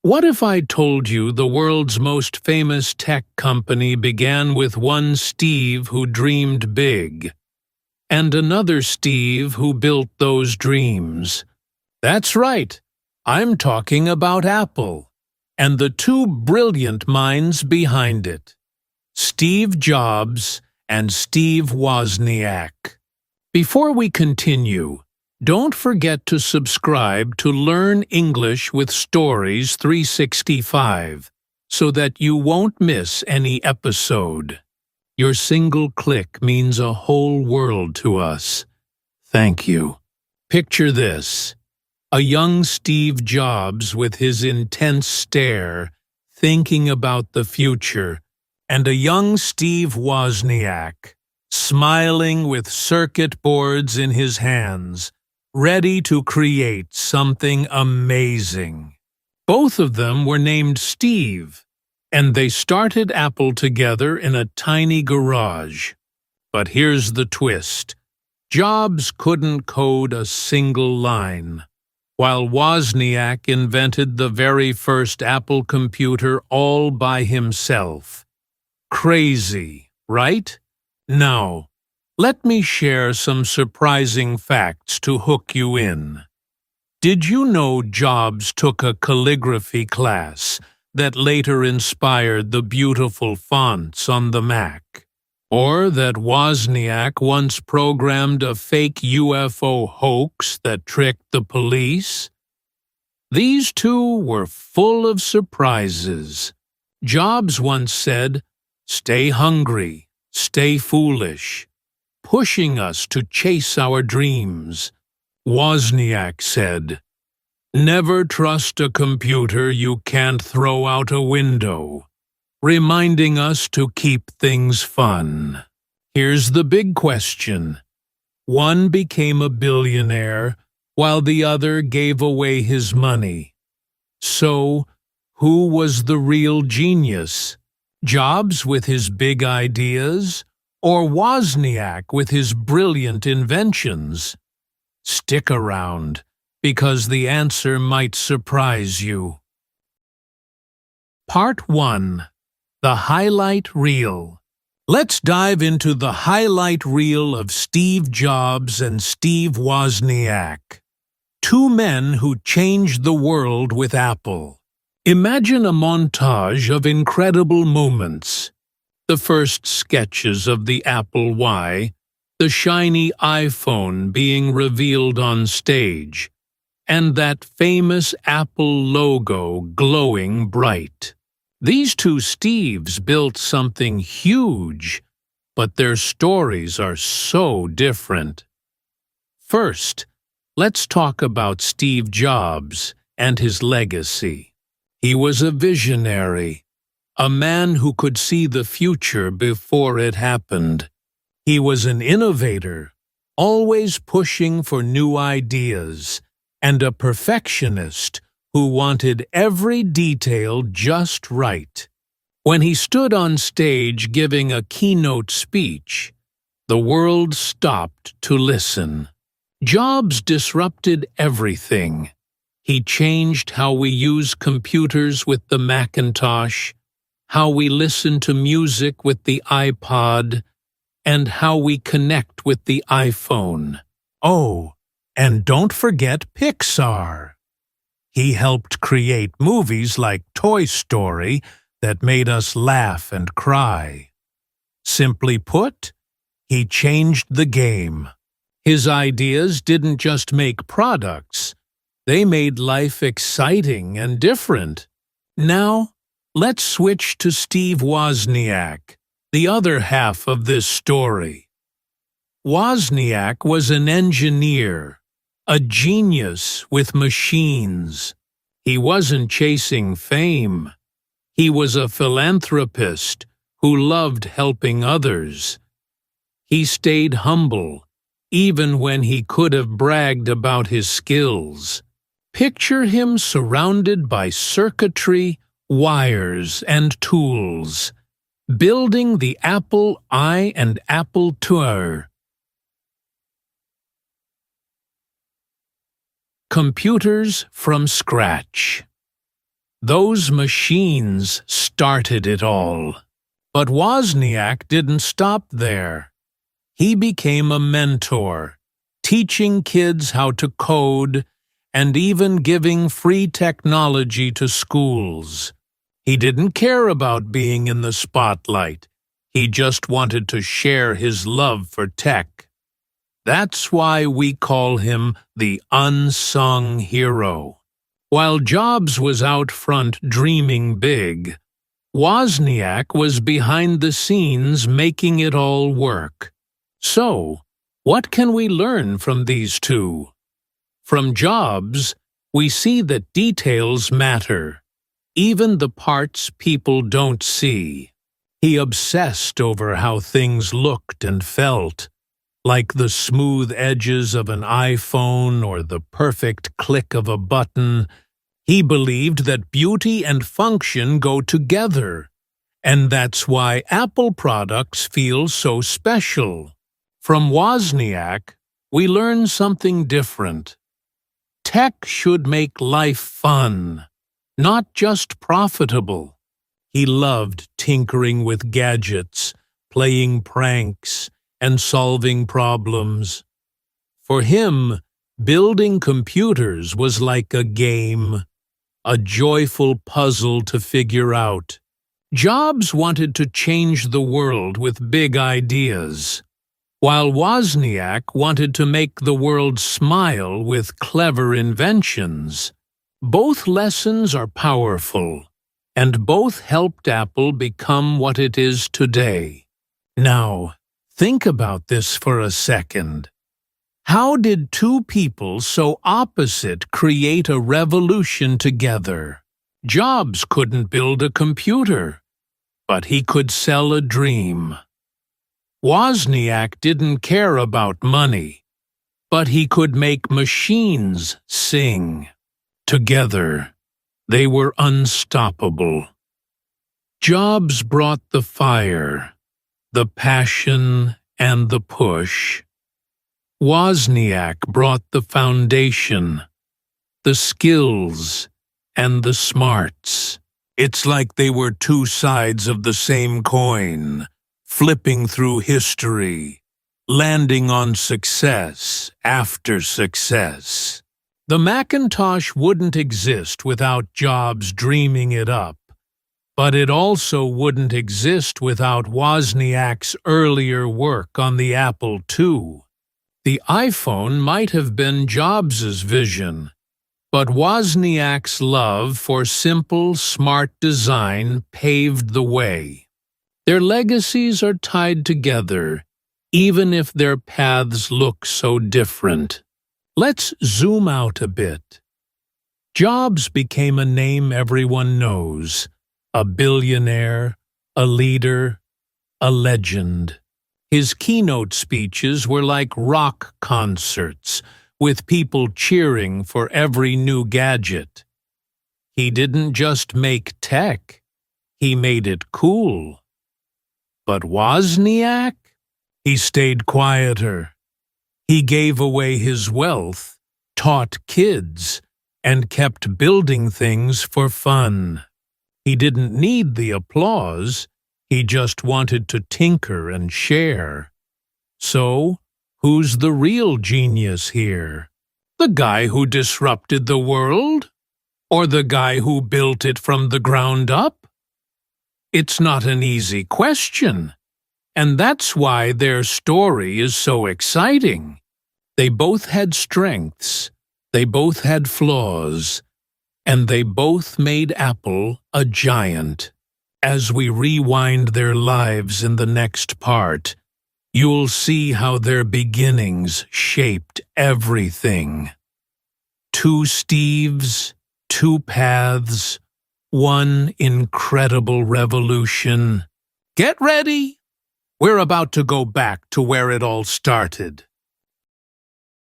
What if I told you the world's most famous tech company began with one Steve who dreamed big, and another Steve who built those dreams? That's right, I'm talking about Apple, and the two brilliant minds behind it, Steve Jobs and Steve Wozniak. Before we continue, don't forget to subscribe to Learn English with Stories 365 so that you won't miss any episode. Your single click means a whole world to us. Thank you. Picture this: a young Steve Jobs with his intense stare, thinking about the future, and a young Steve Wozniak, smiling with circuit boards in his hands, ready to create something amazing. Both of them were named Steve, and they started Apple together in a tiny garage. But here's the twist: Jobs couldn't code a single line, while Wozniak invented the very first Apple computer all by himself. Crazy, right? Now, let me share some surprising facts to hook you in. Did you know Jobs took a calligraphy class that later inspired the beautiful fonts on the Mac? Or that Wozniak once programmed a fake UFO hoax that tricked the police? These two were full of surprises. Jobs once said, "Stay hungry, stay foolish," pushing us to chase our dreams. Wozniak said, "Never trust a computer you can't throw out a window," reminding us to keep things fun. Here's the big question. One became a billionaire, while the other gave away his money. So, who was the real genius? Jobs with his big ideas, or Wozniak with his brilliant inventions? Stick around, because the answer might surprise you. Part 1. The Highlight Reel. Let's dive into the highlight reel of Steve Jobs and Steve Wozniak, two men who changed the world with Apple. Imagine a montage of incredible moments. The first sketches of the Apple I, the shiny iPhone being revealed on stage, and that famous Apple logo glowing bright. These two Steves built something huge, but their stories are so different. First, let's talk about Steve Jobs and his legacy. He was a visionary, a man who could see the future before it happened. He was an innovator, always pushing for new ideas, and a perfectionist who wanted every detail just right. When he stood on stage giving a keynote speech, the world stopped to listen. Jobs disrupted everything. He changed how we use computers with the Macintosh, how we listen to music with the iPod, and how we connect with the iPhone. Oh, and don't forget Pixar. He helped create movies like Toy Story that made us laugh and cry. Simply put, he changed the game. His ideas didn't just make products, they made life exciting and different. Now, let's switch to Steve Wozniak, the other half of this story. Wozniak was an engineer, a genius with machines. He wasn't chasing fame. He was a philanthropist who loved helping others. He stayed humble, even when he could have bragged about his skills. Picture him surrounded by circuitry, wires, and tools, building the Apple I and Apple II. Computers from scratch. Those machines started it all. But Wozniak didn't stop there. He became a mentor, teaching kids how to code and even giving free technology to schools. He didn't care about being in the spotlight. He just wanted to share his love for tech. That's why we call him the unsung hero. While Jobs was out front dreaming big, Wozniak was behind the scenes making it all work. So, what can we learn from these two? From Jobs, we see that details matter, even the parts people don't see. He obsessed over how things looked and felt, like the smooth edges of an iPhone or the perfect click of a button. He believed that beauty and function go together, and that's why Apple products feel so special. From Wozniak, we learn something different. Tech should make life fun, not just profitable. He loved tinkering with gadgets, playing pranks, and solving problems. For him, building computers was like a game, a joyful puzzle to figure out. Jobs wanted to change the world with big ideas, while Wozniak wanted to make the world smile with clever inventions. Both lessons are powerful, and both helped Apple become what it is today. Now, think about this for a second. How did two people so opposite create a revolution together? Jobs couldn't build a computer, but he could sell a dream. Wozniak didn't care about money, but he could make machines sing. Together, they were unstoppable. Jobs brought the fire, the passion, and the push. Wozniak brought the foundation, the skills, and the smarts. It's like they were two sides of the same coin, flipping through history, landing on success after success. The Macintosh wouldn't exist without Jobs dreaming it up, but it also wouldn't exist without Wozniak's earlier work on the Apple II. The iPhone might have been Jobs's vision, but Wozniak's love for simple, smart design paved the way. Their legacies are tied together, even if their paths look so different. Let's zoom out a bit. Jobs became a name everyone knows, a billionaire, a leader, a legend. His keynote speeches were like rock concerts, with people cheering for every new gadget. He didn't just make tech, he made it cool. But Wozniak? He stayed quieter. He gave away his wealth, taught kids, and kept building things for fun. He didn't need the applause, he just wanted to tinker and share. So, who's the real genius here? The guy who disrupted the world? Or the guy who built it from the ground up? It's not an easy question, and that's why their story is so exciting. They both had strengths, they both had flaws, and they both made Apple a giant. As we rewind their lives in the next part, you'll see how their beginnings shaped everything. Two Steves, two paths, one incredible revolution. Get ready! We're about to go back to where it all started.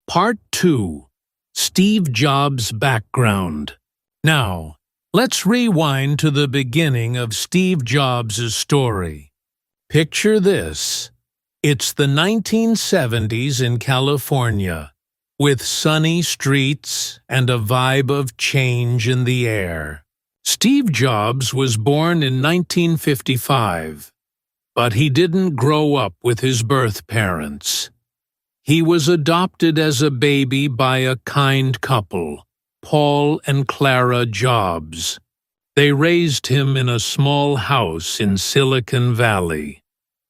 Part 2. Steve Jobs' background. Now, let's rewind to the beginning of Steve Jobs' story. Picture this. It's the 1970s in California, with sunny streets and a vibe of change in the air. Steve Jobs was born in 1955, but he didn't grow up with his birth parents. He was adopted as a baby by a kind couple, Paul and Clara Jobs. They raised him in a small house in Silicon Valley,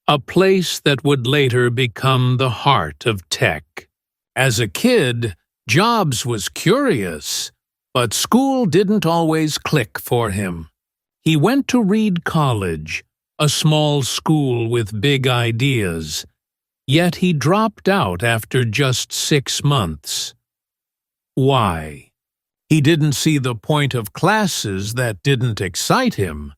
a place that would later become the heart of tech. As a kid, Jobs was curious, but school didn't always click for him. He went to Reed College, a small school with big ideas, yet he dropped out after just 6 months. Why? He didn't see the point of classes that didn't excite him.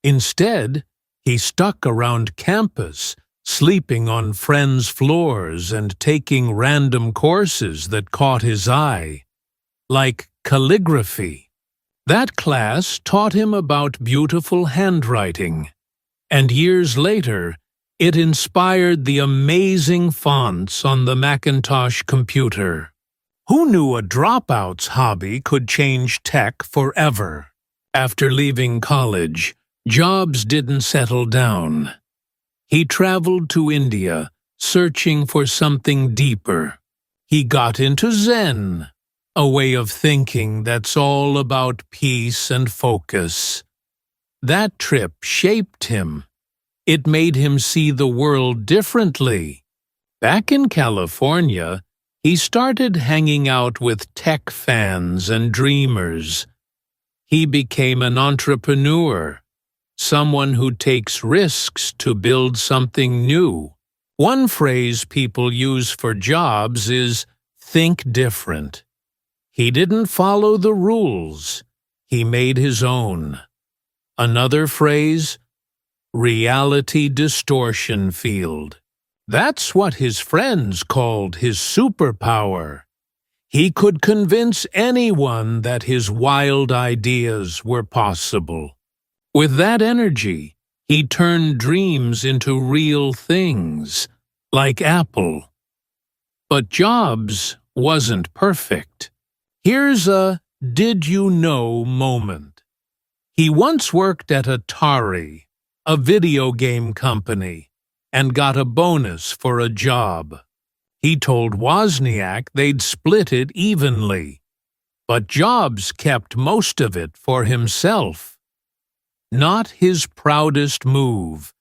Instead, he stuck around campus, sleeping on friends' floors and taking random courses that caught his eye, like calligraphy. That class taught him about beautiful handwriting, and years later, it inspired the amazing fonts on the Macintosh computer. Who knew a dropout's hobby could change tech forever? After leaving college, Jobs didn't settle down. He traveled to India, searching for something deeper. He got into Zen, a way of thinking that's all about peace and focus. That trip shaped him. It made him see the world differently. Back in California, he started hanging out with tech fans and dreamers. He became an entrepreneur, someone who takes risks to build something new. One phrase people use for Jobs is, "think different." He didn't follow the rules. He made his own. Another phrase, reality distortion field. That's what his friends called his superpower. He could convince anyone that his wild ideas were possible. With that energy, he turned dreams into real things, like Apple. But Jobs wasn't perfect. Here's a "did you know" moment. He once worked at Atari, a video game company, and got a bonus for a job. He told Wozniak they'd split it evenly, but Jobs kept most of it for himself. Not his proudest move,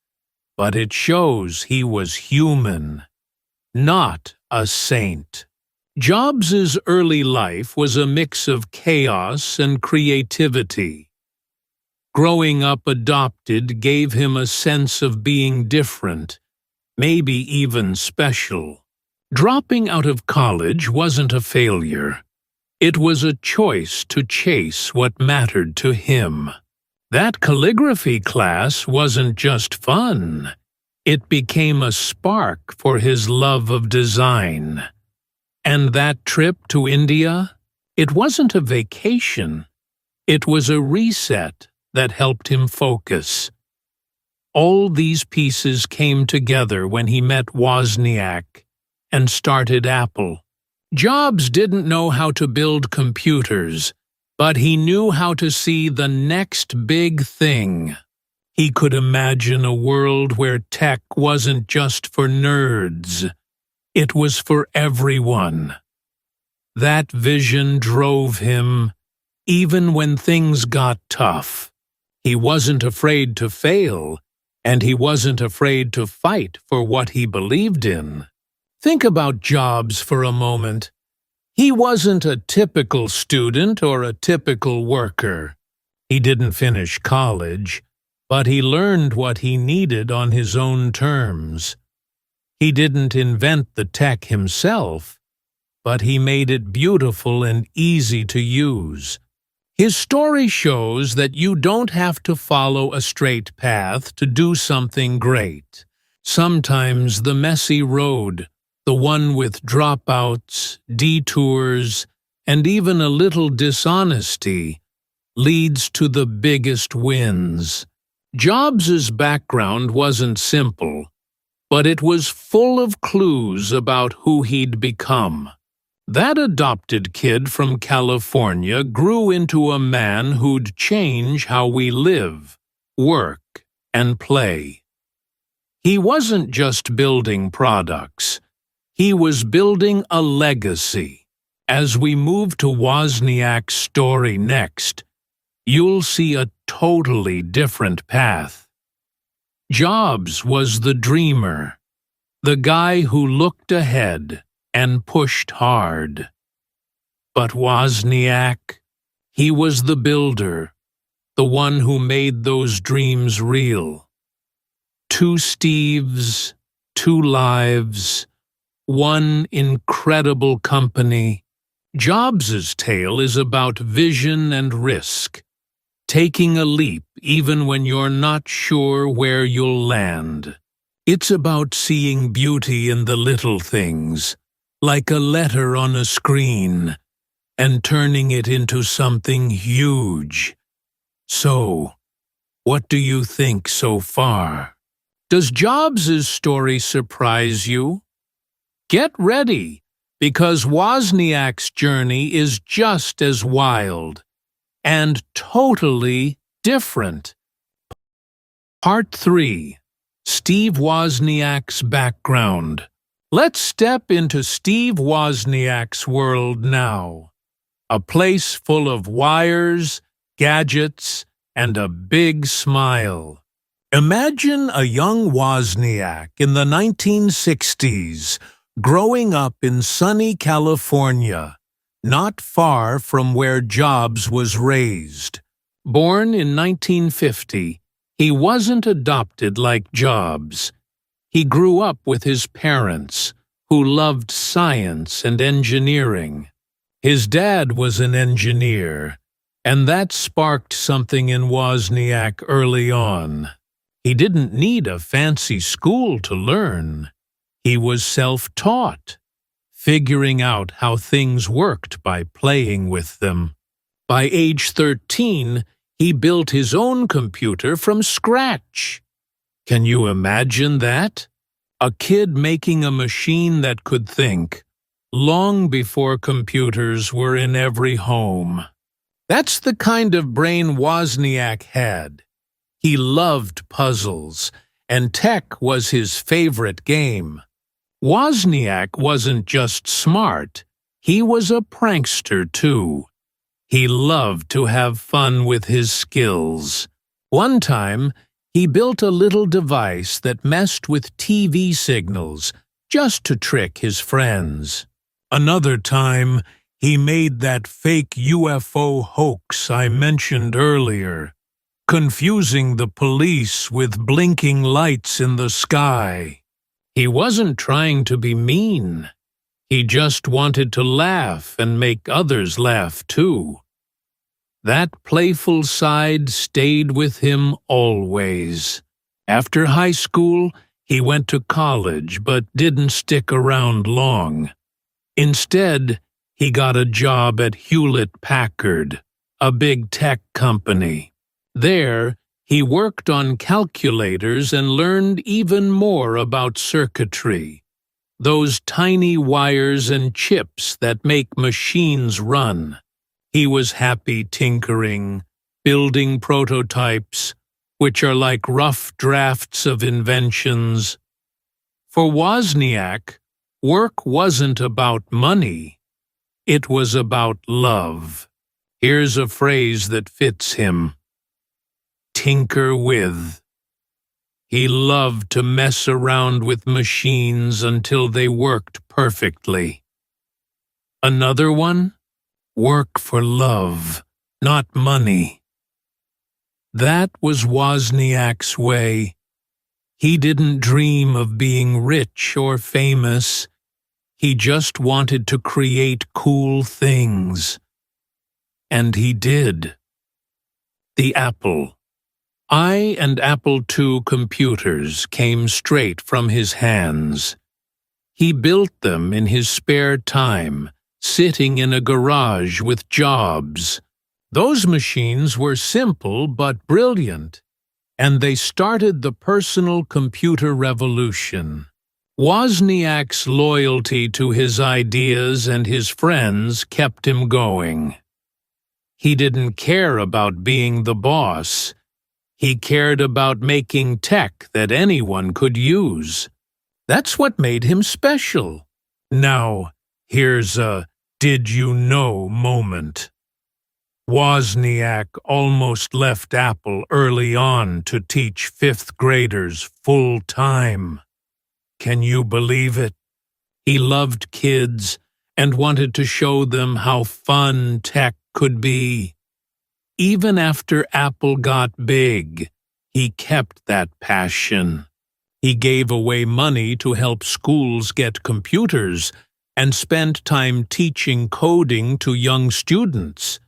but it shows he was human, not a saint. Jobs's early life was a mix of chaos and creativity. Growing up adopted gave him a sense of being different, maybe even special. Dropping out of college wasn't a failure. It was a choice to chase what mattered to him. That calligraphy class wasn't just fun. It became a spark for his love of design. And that trip to India? It wasn't a vacation. It was a reset that helped him focus. All these pieces came together when he met Wozniak and started Apple. Jobs didn't know how to build computers, but he knew how to see the next big thing. He could imagine a world where tech wasn't just for nerds. It was for everyone. That vision drove him, even when things got tough. He wasn't afraid to fail, and he wasn't afraid to fight for what he believed in. Think about Jobs for a moment. He wasn't a typical student or a typical worker. He didn't finish college, but he learned what he needed on his own terms. He didn't invent the tech himself, but he made it beautiful and easy to use. His story shows that you don't have to follow a straight path to do something great. Sometimes the messy road, the one with dropouts, detours, and even a little dishonesty, leads to the biggest wins. Jobs's background wasn't simple, but it was full of clues about who he'd become. That adopted kid from California grew into a man who'd change how we live, work, and play. He wasn't just building products. He was building a legacy. As we move to Wozniak's story next, you'll see a totally different path. Jobs was the dreamer, the guy who looked ahead and pushed hard. But Wozniak, he was the builder, the one who made those dreams real. Two Steves, two lives, one incredible company. Jobs' tale is about vision and risk, taking a leap even when you're not sure where you'll land. It's about seeing beauty in the little things, like a letter on a screen, and turning it into something huge. So, what do you think so far? Does Jobs' story surprise you? Get ready, because Wozniak's journey is just as wild and totally different. Part 3. Steve Wozniak's background. Let's step into Steve Wozniak's world now. A place full of wires, gadgets, and a big smile. Imagine a young Wozniak in the 1960s, growing up in sunny California, not far from where Jobs was raised. Born in 1950, he wasn't adopted like Jobs. He grew up with his parents, who loved science and engineering. His dad was an engineer, and that sparked something in Wozniak early on. He didn't need a fancy school to learn. He was self-taught, figuring out how things worked by playing with them. By age 13, he built his own computer from scratch. Can you imagine that? A kid making a machine that could think, long before computers were in every home. That's the kind of brain Wozniak had. He loved puzzles, and tech was his favorite game. Wozniak wasn't just smart, he was a prankster too. He loved to have fun with his skills. One time, he built a little device that messed with TV signals just to trick his friends. Another time, he made that fake UFO hoax I mentioned earlier, confusing the police with blinking lights in the sky. He wasn't trying to be mean. He just wanted to laugh and make others laugh too. That playful side stayed with him always. After high school, he went to college but didn't stick around long. Instead, he got a job at Hewlett-Packard, a big tech company. There, he worked on calculators and learned even more about circuitry, those tiny wires and chips that make machines run. He was happy tinkering, building prototypes, which are like rough drafts of inventions. For Wozniak, work wasn't about money. It was about love. Here's a phrase that fits him. Tinker with. He loved to mess around with machines until they worked perfectly. Another one? Work for love, not money. That was Wozniak's way. He didn't dream of being rich or famous. He just wanted to create cool things. And he did. The Apple. I and Apple II computers came straight from his hands. He built them in his spare time, sitting in a garage with Jobs. Those machines were simple but brilliant, and they started the personal computer revolution. Wozniak's loyalty to his ideas and his friends kept him going. He didn't care about being the boss. He cared about making tech that anyone could use. That's what made him special. Now, here's a "did you know" moment. Wozniak almost left Apple early on to teach fifth graders full-time. Can you believe it? He loved kids and wanted to show them how fun tech could be. Even after Apple got big, he kept that passion. He gave away money to help schools get computers and spent time teaching coding to young students.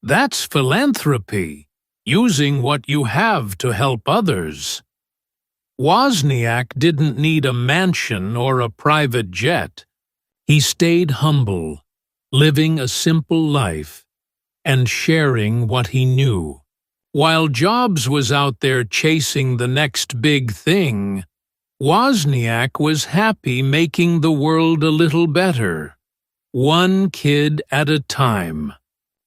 That's philanthropy, using what you have to help others. Wozniak didn't need a mansion or a private jet. He stayed humble, living a simple life, and sharing what he knew. While Jobs was out there chasing the next big thing, Wozniak was happy making the world a little better, one kid at a time.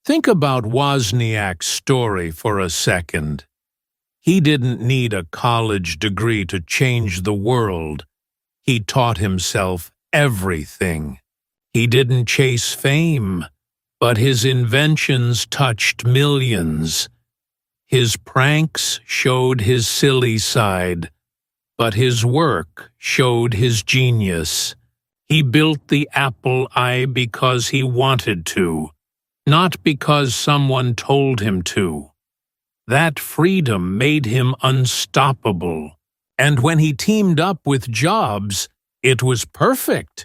Think about Wozniak's story for a second. He didn't need a college degree to change the world. He taught himself everything. He didn't chase fame, but his inventions touched millions. His pranks showed his silly side, but his work showed his genius. He built the Apple I because he wanted to, not because someone told him to. That freedom made him unstoppable, and when he teamed up with Jobs, it was perfect.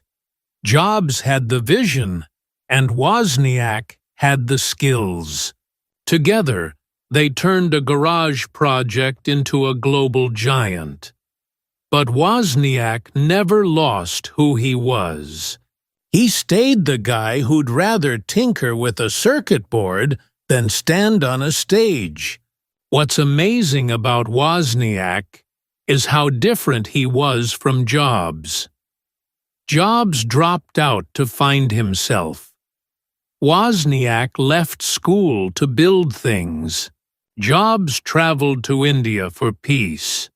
Jobs had the vision, and Wozniak had the skills. Together, they turned a garage project into a global giant. But Wozniak never lost who he was. He stayed the guy who'd rather tinker with a circuit board than stand on a stage. What's amazing about Wozniak is how different he was from Jobs. Jobs dropped out to find himself. Wozniak left school to build things. Jobs traveled to India for peace.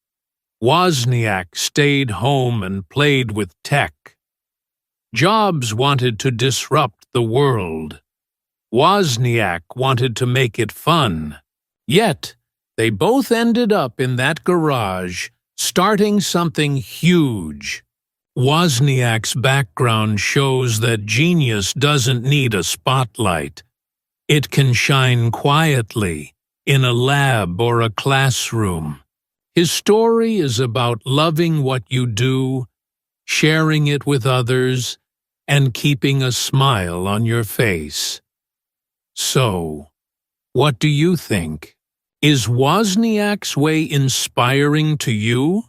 Wozniak stayed home and played with tech. Jobs wanted to disrupt the world. Wozniak wanted to make it fun. Yet, they both ended up in that garage, starting something huge. Wozniak's background shows that genius doesn't need a spotlight. It can shine quietly, in a lab or a classroom. His story is about loving what you do, sharing it with others, and keeping a smile on your face. So, what do you think? Is Wozniak's way inspiring to you?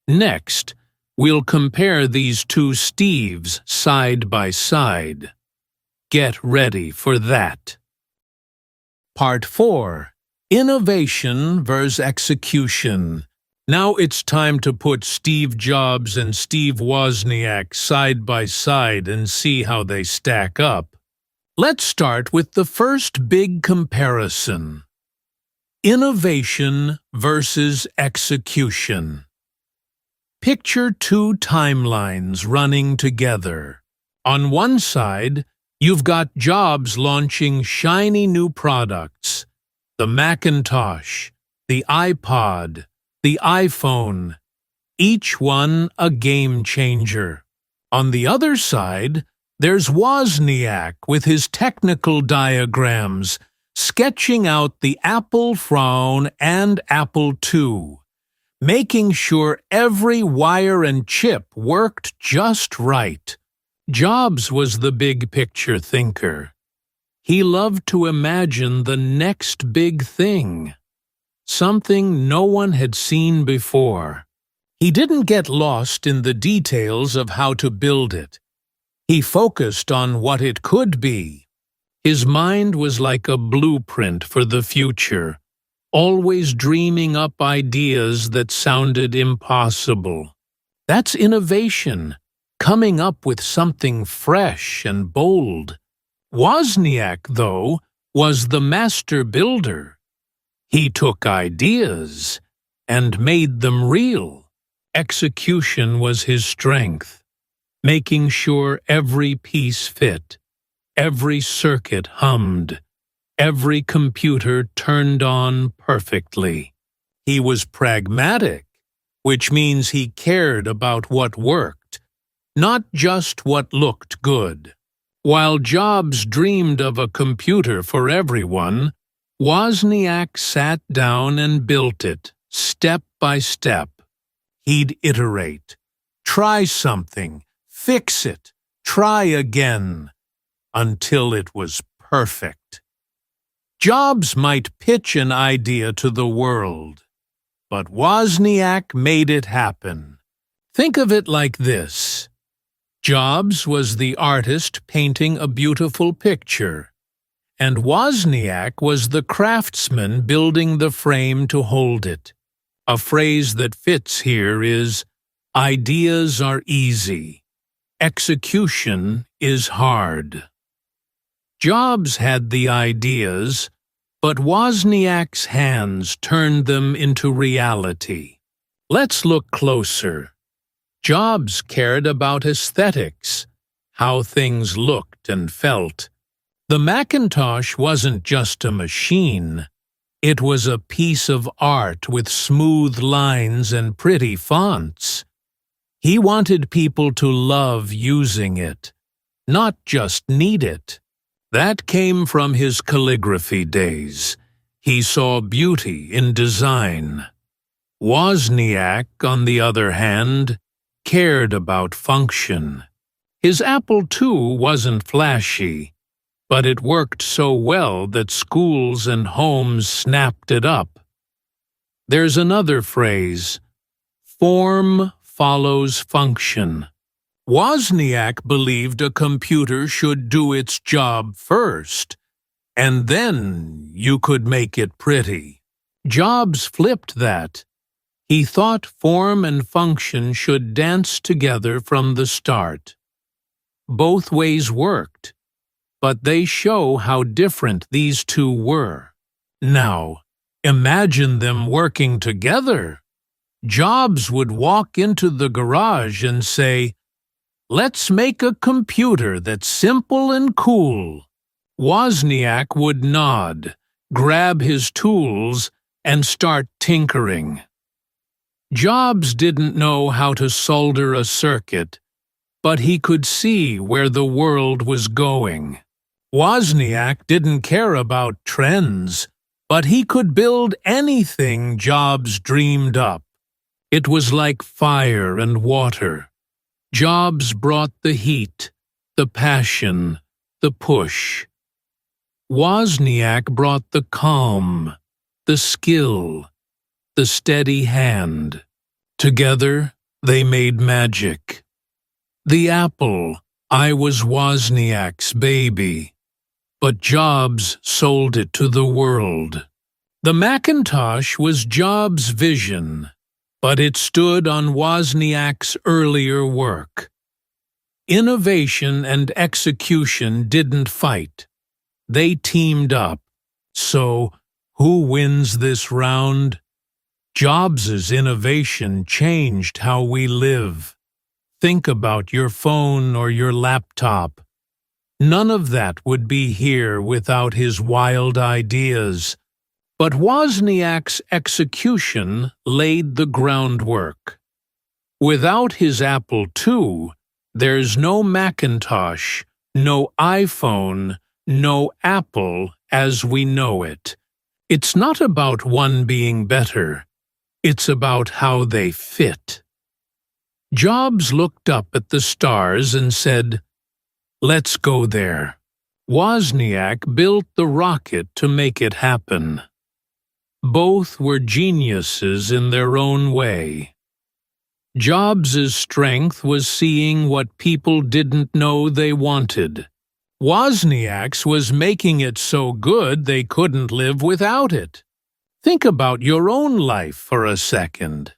Next, we'll compare these two Steves side by side. Get ready for that. Part 4. Innovation versus execution. Now it's time to put Steve Jobs and Steve Wozniak side by side and see how they stack up. Let's start with the first big comparison. Innovation versus execution. Picture two timelines running together. On one side, you've got Jobs launching shiny new products. The Macintosh, the iPod, the iPhone, each one a game changer. On the other side, there's Wozniak with his technical diagrams, sketching out the Apple phone and Apple II, making sure every wire and chip worked just right. Jobs was the big picture thinker. He loved to imagine the next big thing, something no one had seen before. He didn't get lost in the details of how to build it. He focused on what it could be. His mind was like a blueprint for the future, always dreaming up ideas that sounded impossible. That's innovation, coming up with something fresh and bold. Wozniak, though, was the master builder. He took ideas and made them real. Execution was his strength, making sure every piece fit, every circuit hummed, every computer turned on perfectly. He was pragmatic, which means he cared about what worked, not just what looked good. While Jobs dreamed of a computer for everyone, Wozniak sat down and built it, step by step. He'd iterate, try something, fix it, try again, until it was perfect. Jobs might pitch an idea to the world, but Wozniak made it happen. Think of it like this. Jobs was the artist painting a beautiful picture, and Wozniak was the craftsman building the frame to hold it. A phrase that fits here is, ideas are easy, execution is hard. Jobs had the ideas, but Wozniak's hands turned them into reality. Let's look closer. Jobs cared about aesthetics, how things looked and felt. The Macintosh wasn't just a machine. It was a piece of art with smooth lines and pretty fonts. He wanted people to love using it, not just need it. That came from his calligraphy days. He saw beauty in design. Wozniak, on the other hand, cared about function. His Apple II wasn't flashy, but it worked so well that schools and homes snapped it up. There's another phrase, form follows function. Wozniak believed a computer should do its job first, and then you could make it pretty. Jobs flipped that. He thought form and function should dance together from the start. Both ways worked, but they show how different these two were. Now, imagine them working together. Jobs would walk into the garage and say, "Let's make a computer that's simple and cool." Wozniak would nod, grab his tools, and start tinkering. Jobs didn't know how to solder a circuit, but he could see where the world was going. Wozniak didn't care about trends, but he could build anything Jobs dreamed up. It was like fire and water. Jobs brought the heat, the passion, the push. Wozniak brought the calm, the skill, the steady hand. Together, they made magic. The Apple, I was Wozniak's baby, but Jobs sold it to the world. The Macintosh was Jobs' vision, but it stood on Wozniak's earlier work. Innovation and execution didn't fight. They teamed up. So, who wins this round? Jobs' innovation changed how we live. Think about your phone or your laptop. None of that would be here without his wild ideas. But Wozniak's execution laid the groundwork. Without his Apple II, there's no Macintosh, no iPhone, no Apple as we know it. It's not about one being better. It's about how they fit. Jobs looked up at the stars and said, "Let's go there." Wozniak built the rocket to make it happen. Both were geniuses in their own way. Jobs' strength was seeing what people didn't know they wanted. Wozniak's was making it so good they couldn't live without it. Think about your own life for a second.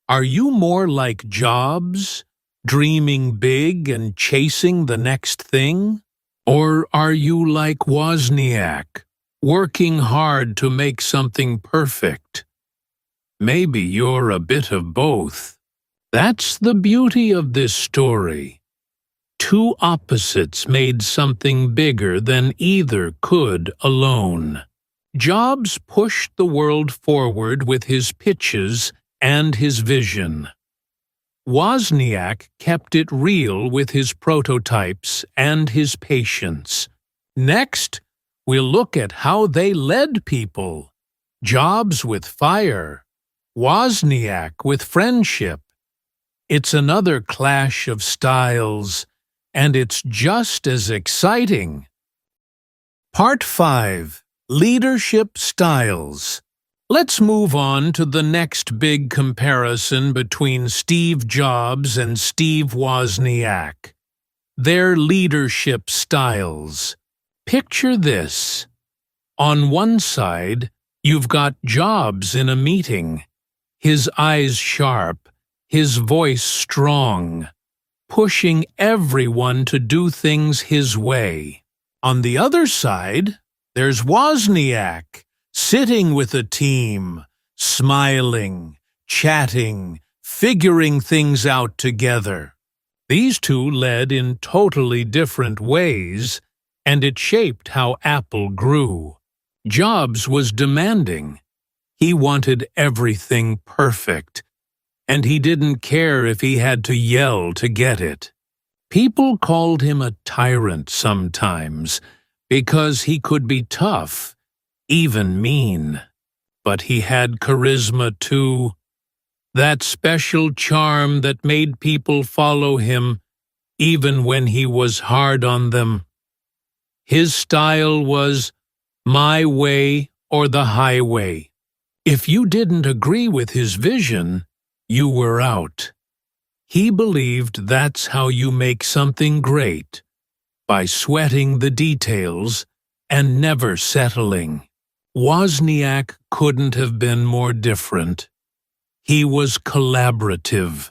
Are you more like Jobs, dreaming big and chasing the next thing? Or are you like Wozniak, working hard to make something perfect? Maybe you're a bit of both. That's the beauty of this story. Two opposites made something bigger than either could alone. Jobs pushed the world forward with his pitches and his vision. Wozniak kept it real with his prototypes and his patience. Next, we'll look at how they led people. Jobs with fire, Wozniak with friendship. It's another clash of styles, and it's just as exciting. Part 5. Leadership Styles. Let's move on to the next big comparison between Steve Jobs and Steve Wozniak. Their leadership styles. Picture this. On one side, you've got Jobs in a meeting. His eyes sharp, his voice strong, pushing everyone to do things his way. On the other side, there's Wozniak, sitting with a team, smiling, chatting, figuring things out together. These two led in totally different ways, and it shaped how Apple grew. Jobs was demanding. He wanted everything perfect, and he didn't care if he had to yell to get it. People called him a tyrant sometimes because he could be tough, even mean. But he had charisma too, that special charm that made people follow him even when he was hard on them. His style was my way or the highway. If you didn't agree with his vision, you were out. He believed that's how you make something great, by sweating the details and never settling. Wozniak couldn't have been more different. He was collaborative.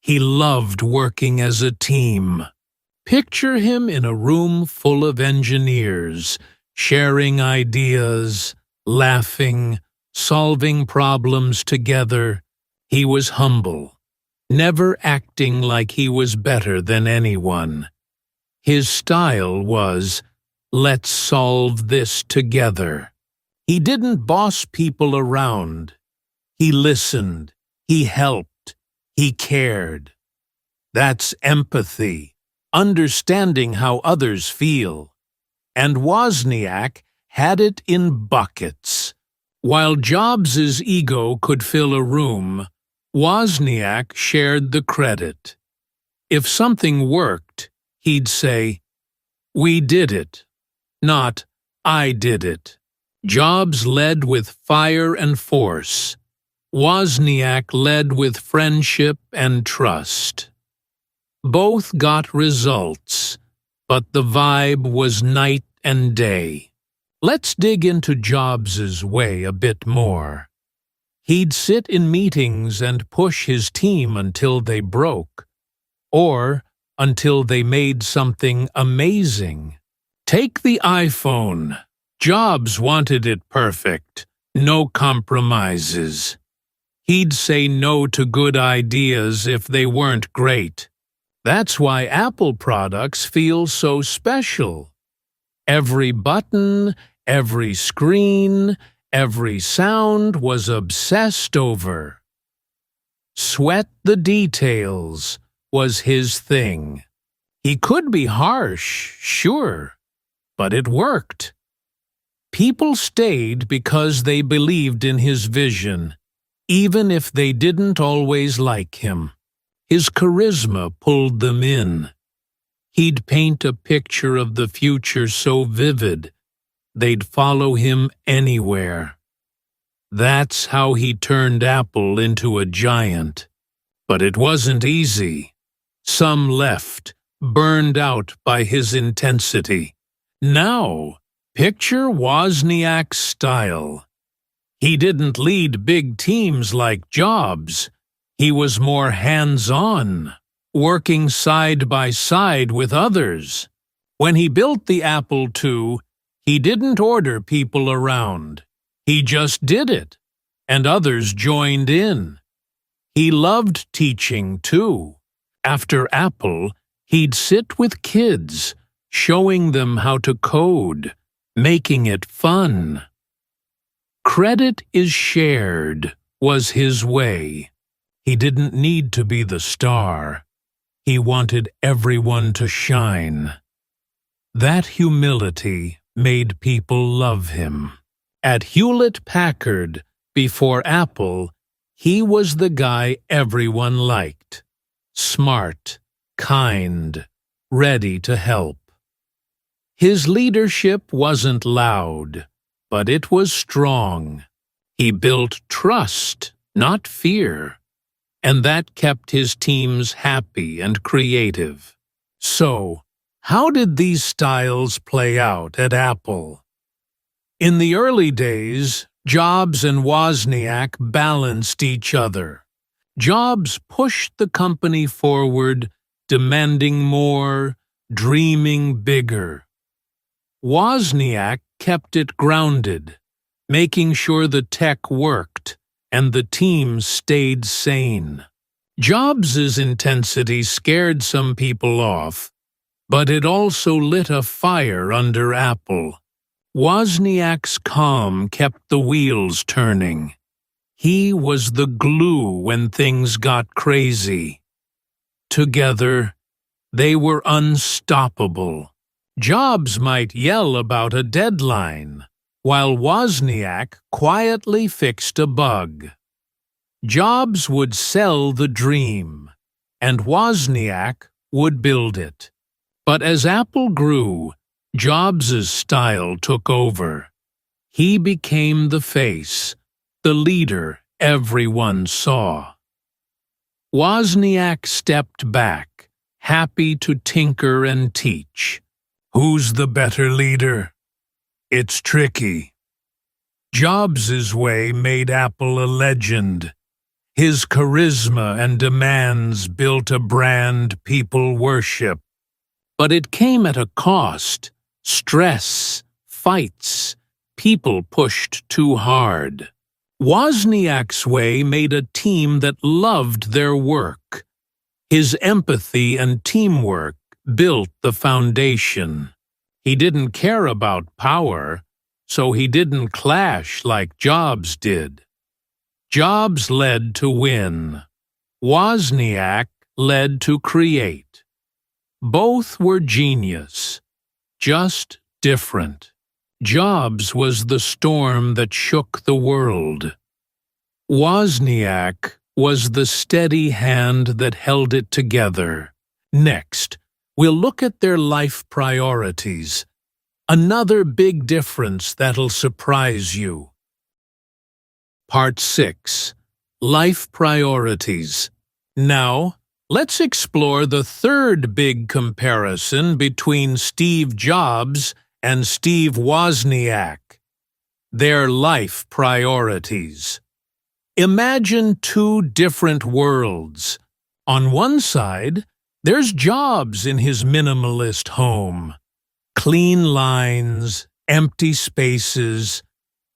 He loved working as a team. Picture him in a room full of engineers, sharing ideas, laughing, solving problems together. He was humble, never acting like he was better than anyone. His style was, let's solve this together. He didn't boss people around. He listened, he helped, he cared. That's empathy, understanding how others feel. And Wozniak had it in buckets. While Jobs's ego could fill a room, Wozniak shared the credit. If something worked, he'd say, "We did it," not "I did it." Jobs led with fire and force. Wozniak led with friendship and trust. Both got results, but the vibe was night and day. Let's dig into Jobs's way a bit more. He'd sit in meetings and push his team until they broke, or until they made something amazing. Take the iPhone. Jobs wanted it perfect, no compromises. He'd say no to good ideas if they weren't great. That's why Apple products feel so special. Every button, every screen, every sound was obsessed over. Sweat the details was his thing. He could be harsh, sure, but it worked. People stayed because they believed in his vision, even if they didn't always like him. His charisma pulled them in. He'd paint a picture of the future so vivid, they'd follow him anywhere. That's how he turned Apple into a giant. But it wasn't easy. Some left, burned out by his intensity. Now, picture Wozniak's style. He didn't lead big teams like Jobs. He was more hands-on, working side by side with others. When he built the Apple II, he didn't order people around. He just did it, and others joined in. He loved teaching, too. After Apple, he'd sit with kids, showing them how to code, making it fun. Credit is shared was his way. He didn't need to be the star. He wanted everyone to shine. That humility made people love him. At Hewlett-Packard, before Apple, he was the guy everyone liked. Smart, kind, ready to help. His leadership wasn't loud, but it was strong. He built trust, not fear, and that kept his teams happy and creative. So, how did these styles play out at Apple? In the early days, Jobs and Wozniak balanced each other. Jobs pushed the company forward, demanding more, dreaming bigger. Wozniak kept it grounded, making sure the tech worked and the team stayed sane. Jobs' intensity scared some people off, but it also lit a fire under Apple. Wozniak's calm kept the wheels turning. He was the glue when things got crazy. Together, they were unstoppable. Jobs might yell about a deadline, while Wozniak quietly fixed a bug. Jobs would sell the dream, and Wozniak would build it. But as Apple grew, Jobs' style took over. He became the face, the leader everyone saw. Wozniak stepped back, happy to tinker and teach. Who's the better leader? It's tricky. Jobs' way made Apple a legend. His charisma and demands built a brand people worship. But it came at a cost. Stress, fights, people pushed too hard. Wozniak's way made a team that loved their work. His empathy and teamwork built the foundation. He didn't care about power, so he didn't clash like Jobs did. Jobs led to win. Wozniak led to create. Both were genius, just different. Jobs was the storm that shook the world. Wozniak was the steady hand that held it together. Next, we'll look at their life priorities. Another big difference that'll surprise you. Part 6. Life Priorities. Now, let's explore the third big comparison between Steve Jobs and Steve Wozniak. Their life priorities. Imagine two different worlds. On one side, there's Jobs in his minimalist home. Clean lines, empty spaces,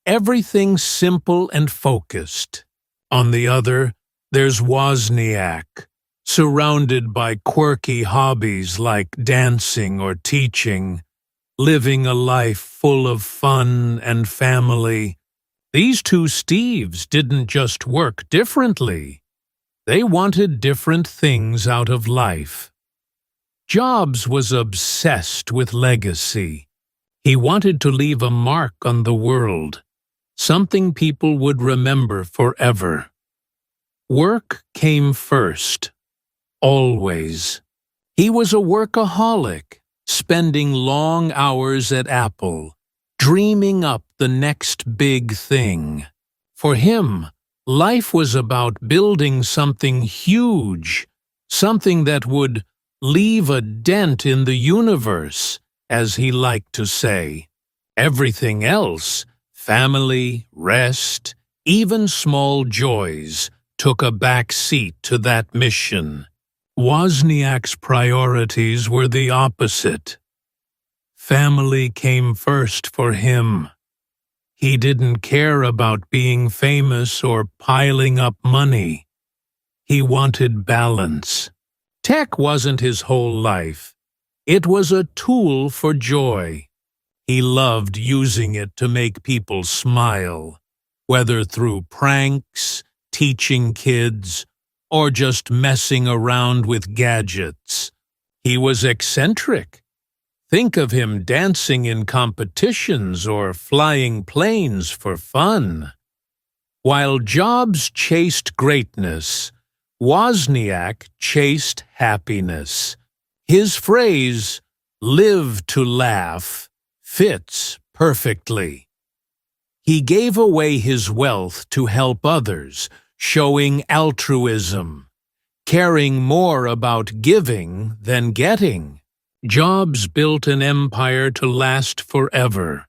everything simple and focused. On the other, there's Wozniak, surrounded by quirky hobbies like dancing or teaching, living a life full of fun and family. These two Steves didn't just work differently. They wanted different things out of life. Jobs was obsessed with legacy. He wanted to leave a mark on the world, something people would remember forever. Work came first, always. He was a workaholic, spending long hours at Apple, dreaming up the next big thing. For him, life was about building something huge, something that would leave a dent in the universe, as he liked to say. Everything else, family, rest, even small joys, took a back seat to that mission. Wozniak's priorities were the opposite. Family came first for him. He didn't care about being famous or piling up money. He wanted balance. Tech wasn't his whole life. It was a tool for joy. He loved using it to make people smile, whether through pranks, teaching kids, or just messing around with gadgets. He was eccentric. Think of him dancing in competitions or flying planes for fun. While Jobs chased greatness, Wozniak chased happiness. His phrase, "live to laugh," fits perfectly. He gave away his wealth to help others, showing altruism, caring more about giving than getting. Jobs built an empire to last forever.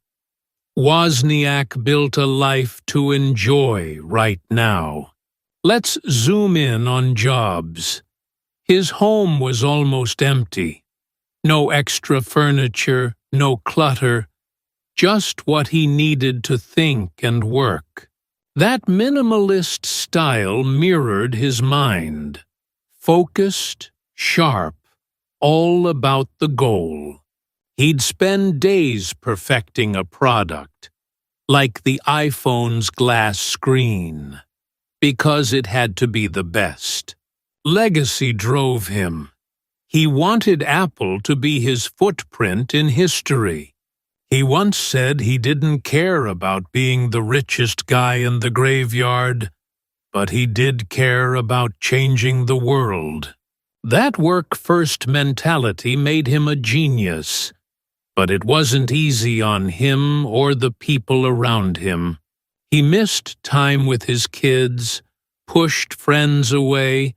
Wozniak built a life to enjoy right now. Let's zoom in on Jobs. His home was almost empty. No extra furniture, no clutter, just what he needed to think and work. That minimalist style mirrored his mind. Focused, sharp, all about the goal. He'd spend days perfecting a product, like the iPhone's glass screen, because it had to be the best. Legacy drove him. He wanted Apple to be his footprint in history. He once said he didn't care about being the richest guy in the graveyard, but he did care about changing the world. That work-first mentality made him a genius, but it wasn't easy on him or the people around him. He missed time with his kids, pushed friends away,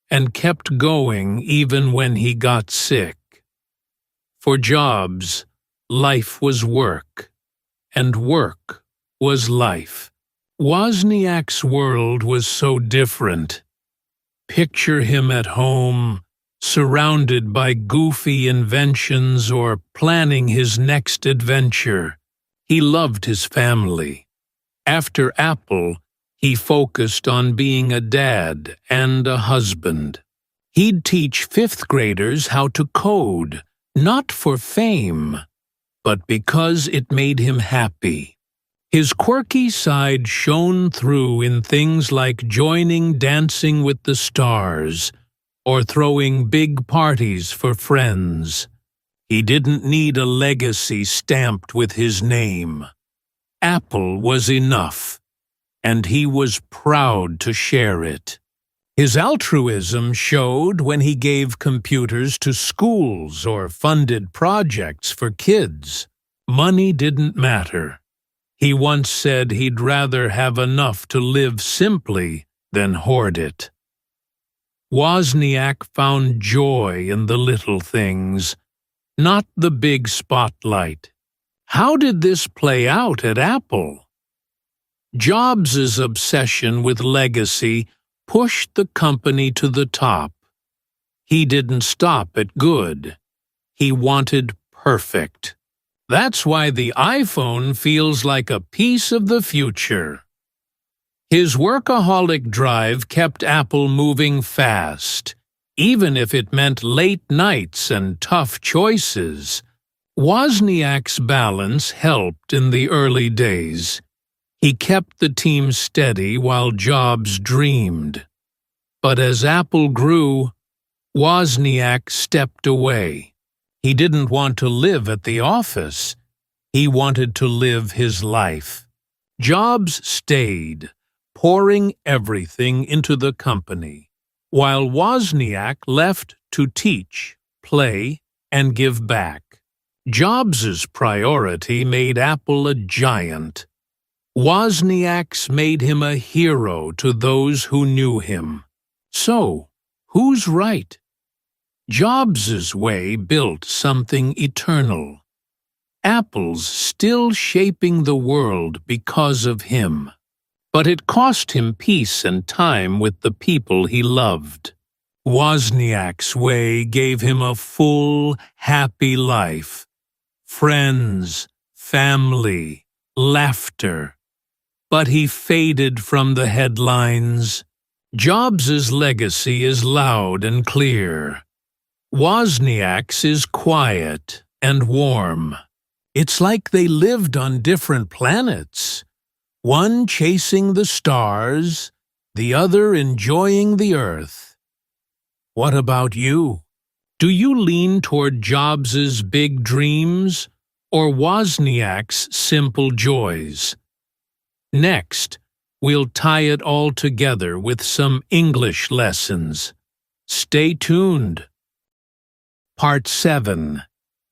and kept going even when he got sick. For Jobs, life was work, and work was life. Wozniak's world was so different. Picture him at home, surrounded by goofy inventions or planning his next adventure. He loved his family. After Apple, he focused on being a dad and a husband. He'd teach fifth graders how to code, not for fame, but because it made him happy. His quirky side shone through in things like joining Dancing with the Stars or throwing big parties for friends. He didn't need a legacy stamped with his name. Apple was enough, and he was proud to share it. His altruism showed when he gave computers to schools or funded projects for kids. Money didn't matter. He once said he'd rather have enough to live simply than hoard it. Wozniak found joy in the little things, not the big spotlight. How did this play out at Apple? Jobs' obsession with legacy pushed the company to the top. He didn't stop at good. He wanted perfect. That's why the iPhone feels like a piece of the future. His workaholic drive kept Apple moving fast, even if it meant late nights and tough choices. Wozniak's balance helped in the early days. He kept the team steady while Jobs dreamed. But as Apple grew, Wozniak stepped away. He didn't want to live at the office. He wanted to live his life. Jobs stayed, pouring everything into the company, while Wozniak left to teach, play, and give back. Jobs' priority made Apple a giant. Wozniak's made him a hero to those who knew him. So, who's right? Jobs' way built something eternal. Apple's still shaping the world because of him. but it cost him peace and time with the people he loved. Wozniak's way gave him a full, happy life. Friends, family, laughter. But he faded from the headlines. Jobs's legacy is loud and clear. Wozniak's is quiet and warm. It's like they lived on different planets, one chasing the stars, the other enjoying the earth. What about you? Do you lean toward Jobs's big dreams or Wozniak's simple joys? Next, we'll tie it all together with some English lessons. Stay tuned. Part 7.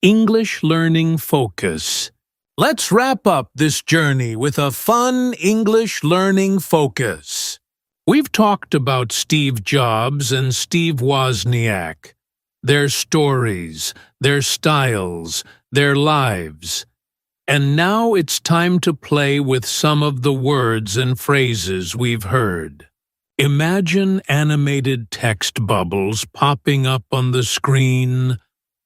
English Learning Focus. Let's wrap up this journey with a fun English learning focus. We've talked about Steve Jobs and Steve Wozniak, their stories, their styles, their lives. And now it's time to play with some of the words and phrases we've heard. Imagine animated text bubbles popping up on the screen,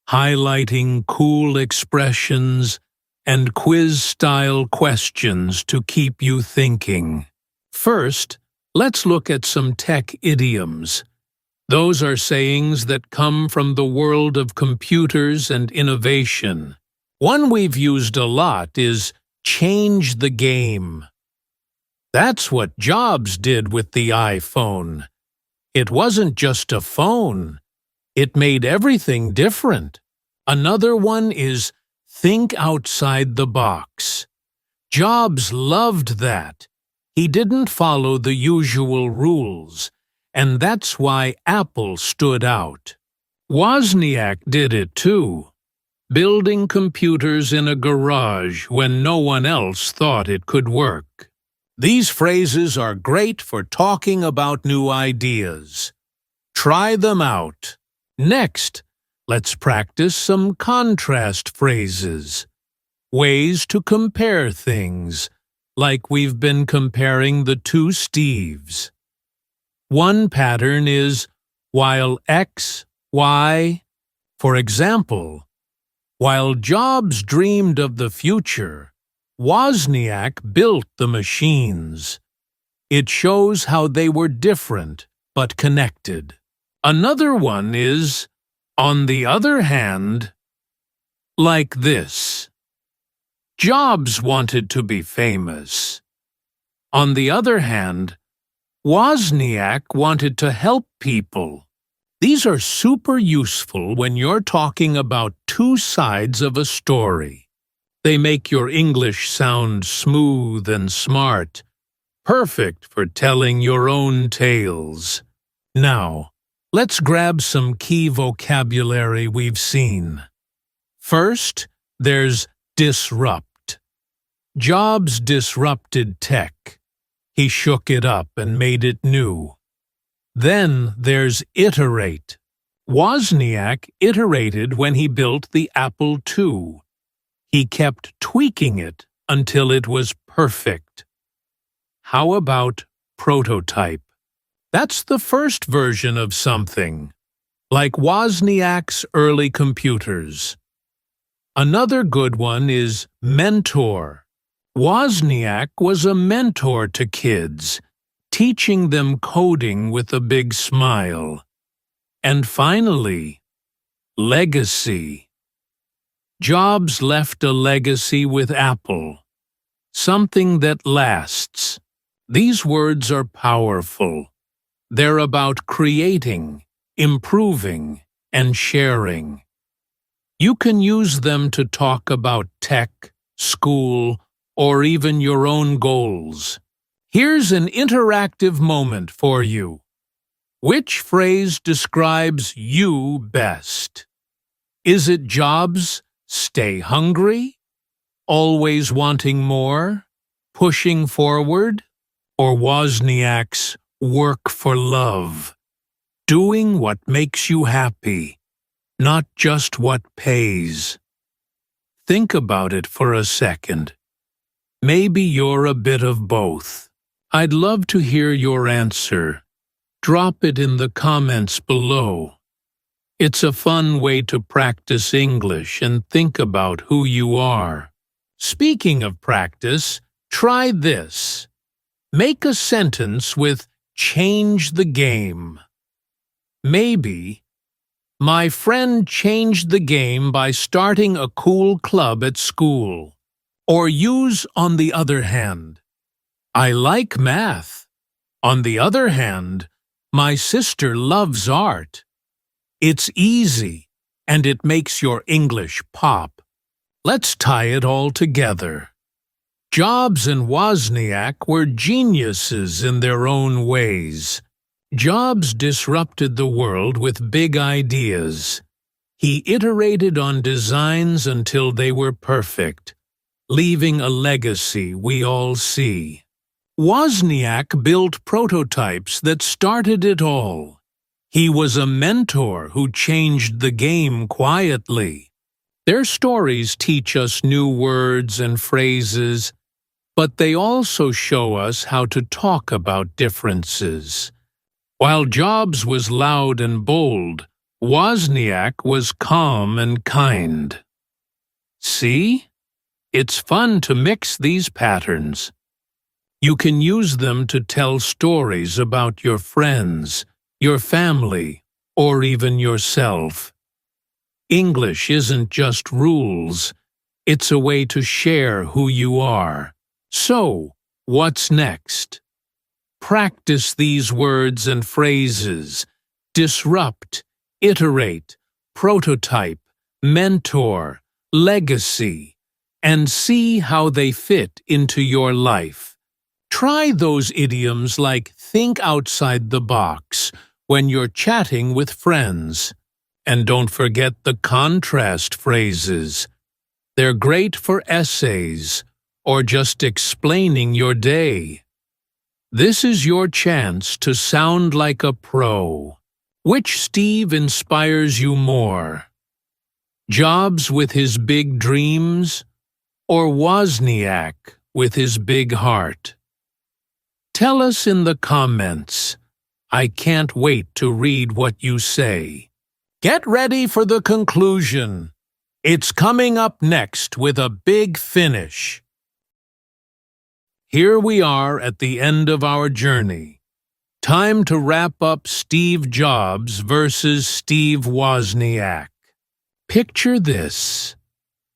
highlighting cool expressions and quiz-style questions to keep you thinking. First, let's look at some tech idioms. Those are sayings that come from the world of computers and innovation. One we've used a lot is change the game. That's what Jobs did with the iPhone. It wasn't just a phone. It made everything different. Another one is think outside the box. Jobs loved that. He didn't follow the usual rules, and that's why Apple stood out. Wozniak did it too, building computers in a garage when no one else thought it could work. These phrases are great for talking about new ideas. Try them out. Next, let's practice some contrast phrases. Ways to compare things, like we've been comparing the two Steves. One pattern is while X, Y. For example, while Jobs dreamed of the future, Wozniak built the machines. It shows how they were different but connected. Another one is, on the other hand, like this. Jobs wanted to be famous. On the other hand, Wozniak wanted to help people. These are super useful when you're talking about two sides of a story. They make your English sound smooth and smart, perfect for telling your own tales. Now, let's grab some key vocabulary we've seen. First, there's disrupt. Jobs disrupted tech. He shook it up and made it new. Then there's iterate. Wozniak iterated when he built the Apple II. He kept tweaking it until it was perfect. How about prototype? That's the first version of something, like Wozniak's early computers. Another good one is mentor. Wozniak was a mentor to kids, teaching them coding with a big smile. And finally, legacy. Jobs left a legacy with Apple, something that lasts. These words are powerful. They're about creating, improving, and sharing. You can use them to talk about tech, school, or even your own goals. Here's an interactive moment for you. Which phrase describes you best? Is it Jobs' stay hungry, always wanting more, pushing forward, or Wozniak's work for love, doing what makes you happy, not just what pays? Think about it for a second. Maybe you're a bit of both. I'd love to hear your answer. Drop it in the comments below. It's a fun way to practice English and think about who you are. Speaking of practice, try this. Make a sentence with "change the game." Maybe, "My friend changed the game by starting a cool club at school." Or use "on the other hand." "I like math. On the other hand, my sister loves art." It's easy, and it makes your English pop. Let's tie it all together. Jobs and Wozniak were geniuses in their own ways. Jobs disrupted the world with big ideas. He iterated on designs until they were perfect, leaving a legacy we all see. Wozniak built prototypes that started it all. He was a mentor who changed the game quietly. Their stories teach us new words and phrases, but they also show us how to talk about differences. While Jobs was loud and bold, Wozniak was calm and kind. See? It's fun to mix these patterns. You can use them to tell stories about your friends, your family, or even yourself. English isn't just rules, it's a way to share who you are. So, what's next? Practice these words and phrases. Disrupt, iterate, prototype, mentor, legacy, and see how they fit into your life. Try those idioms like "think outside the box" when you're chatting with friends. And don't forget the contrast phrases. They're great for essays or just explaining your day. This is your chance to sound like a pro. Which Steve inspires you more? Jobs with his big dreams, or Wozniak with his big heart? Tell us in the comments. I can't wait to read what you say. Get ready for the conclusion. It's coming up next with a big finish. Here we are at the end of our journey. Time to wrap up Steve Jobs versus Steve Wozniak. Picture this: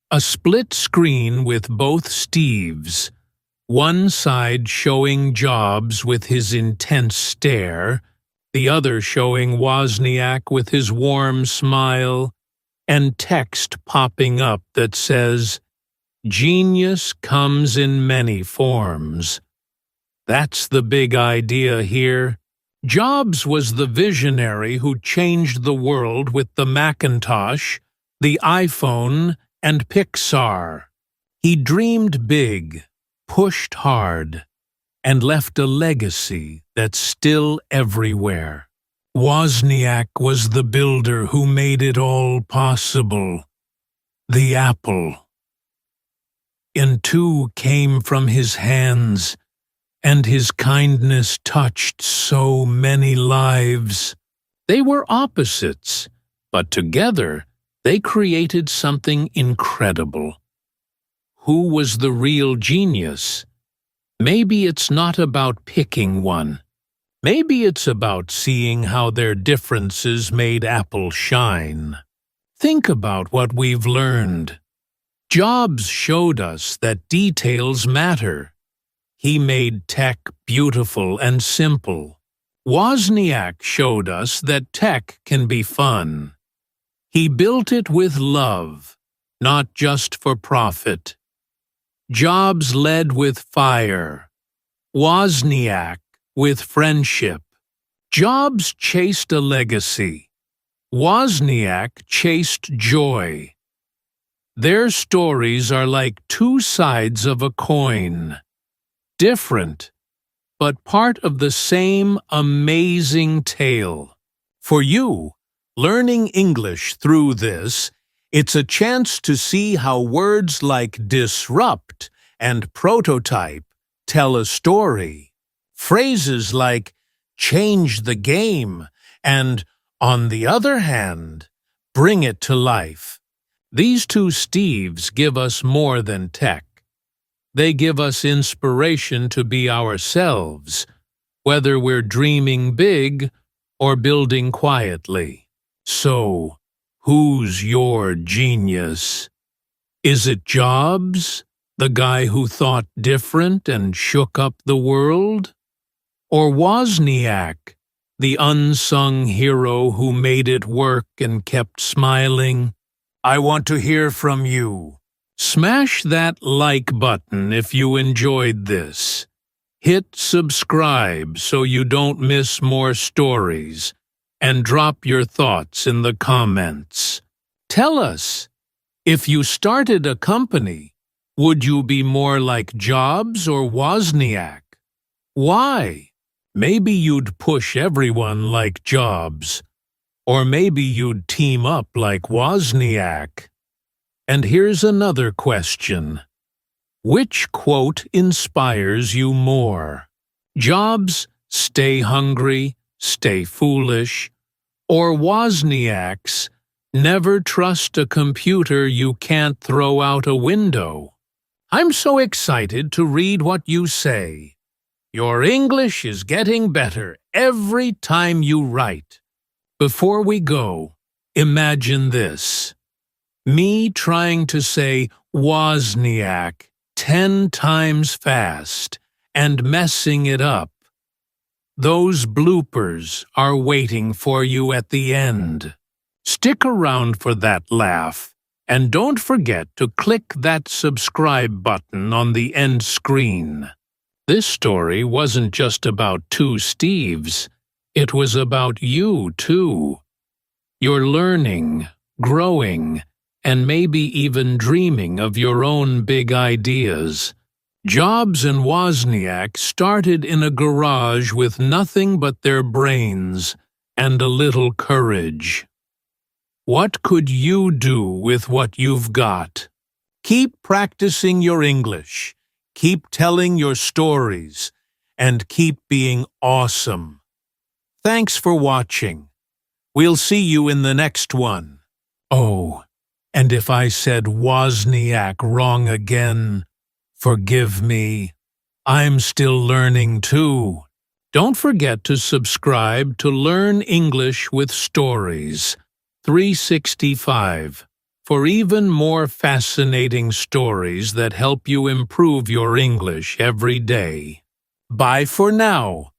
a split screen with both Steves. One side showing Jobs with his intense stare, the other showing Wozniak with his warm smile, and text popping up that says, "Genius comes in many forms." That's the big idea here. Jobs was the visionary who changed the world with the Macintosh, the iPhone, and Pixar. He dreamed big, pushed hard, and left a legacy that's still everywhere. Wozniak was the builder who made it all possible. The apple. And two came from his hands, and his kindness touched so many lives. They were opposites, but together they created something incredible. Who was the real genius? Maybe it's not about picking one. Maybe it's about seeing how their differences made Apple shine. Think about what we've learned. Jobs showed us that details matter. He made tech beautiful and simple. Wozniak showed us that tech can be fun. He built it with love, not just for profit. Jobs led with fire. Wozniak with friendship. Jobs chased a legacy. Wozniak chased joy. Their stories are like two sides of a coin. Different, but part of the same amazing tale. For you, learning English through this, it's a chance to see how words like disrupt and prototype tell a story. Phrases like change the game and, on the other hand, bring it to life. These two Steves give us more than tech. They give us inspiration to be ourselves, whether we're dreaming big or building quietly. So, who's your genius? Is it Jobs, the guy who thought different and shook up the world? Or Wozniak, the unsung hero who made it work and kept smiling? I want to hear from you. Smash that like button if you enjoyed this. Hit subscribe so you don't miss more stories, and drop your thoughts in the comments. Tell us, if you started a company, would you be more like Jobs or Wozniak? Why? Maybe you'd push everyone like Jobs, or maybe you'd team up like Wozniak. And here's another question. Which quote inspires you more? Jobs, stay hungry, stay foolish, or Wozniak's, never trust a computer you can't throw out a window? I'm so excited to read what you say. Your English is getting better every time you write. Before we go, imagine this. Me trying to say Wozniak 10 times fast and messing it up. Those bloopers are waiting for you at the end. Stick around for that laugh, and don't forget to click that subscribe button on the end screen. This story wasn't just about two Steves, it was about you too. You're learning, growing, and maybe even dreaming of your own big ideas. Jobs and Wozniak started in a garage with nothing but their brains and a little courage. What could you do with what you've got? Keep practicing your English, keep telling your stories, and keep being awesome. Thanks for watching. We'll see you in the next one. Oh, and if I said Wozniak wrong again, forgive me. I'm still learning too. Don't forget to subscribe to Learn English with Stories 365 for even more fascinating stories that help you improve your English every day. Bye for now.